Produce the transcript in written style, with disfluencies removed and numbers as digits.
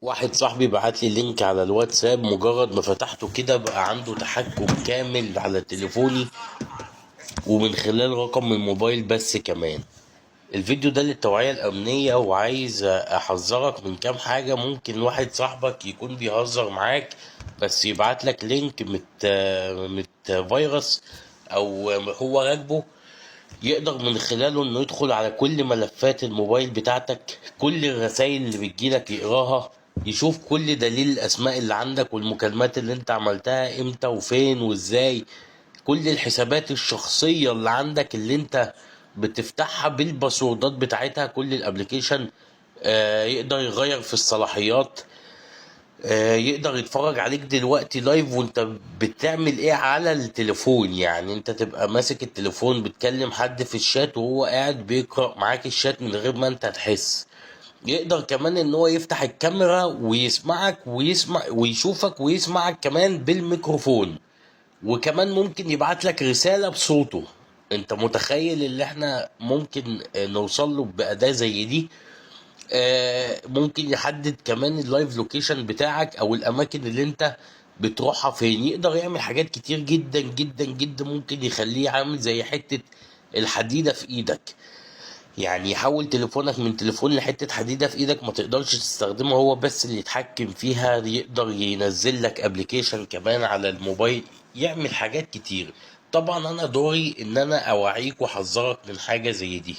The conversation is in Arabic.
واحد صاحبي بعت لي لينك على الواتساب، مجرد ما فتحته كده بقى عنده تحكم كامل على تليفوني ومن خلال رقم الموبايل بس. كمان الفيديو ده للتوعية الأمنية، وعايز أحذرك من كام حاجة. ممكن واحد صاحبك يكون بيهزر معاك بس يبعت لك لينك مت فيروس، أو هو راكبه يقدر من خلاله انه يدخل على كل ملفات الموبايل بتاعتك، كل الرسائل اللي بتجيلك يقراها، يشوف كل دليل الاسماء اللي عندك والمكالمات اللي انت عملتها امتى وفين وازاي، كل الحسابات الشخصية اللي عندك اللي انت بتفتحها بالباسوردات بتاعتها، كل الابليكيشن. يقدر يغير في الصلاحيات. يقدر يتفرج عليك دلوقتي لايف وانت بتعمل ايه على التليفون. يعني انت تبقى ماسك التليفون بتكلم حد في الشات وهو قاعد بيقرأ معاك الشات من غير ما انت تحس. يقدر كمان ان هو يفتح الكاميرا ويسمعك ويسمع ويشوفك ويسمعك كمان بالميكروفون، وكمان ممكن يبعت لك رسالة بصوته. انت متخيل اللي احنا ممكن نوصل له بأداة زي دي؟ ممكن يحدد كمان اللايف لوكيشن بتاعك او الاماكن اللي انت بتروحها فين. يقدر يعمل حاجات كتير جدا جدا جدا، ممكن يخليه عامل زي حتة الحديدة في ايدك. يعني يحول تليفونك من تليفون لحتة حديدة في ايدك ما تقدرش تستخدمه هو بس اللي يتحكم فيها. يقدر ينزل لك ابلكيشن كمان على الموبايل، يعمل حاجات كتير. طبعا انا دوري ان انا اوعيك واحذرك من حاجة زي دي.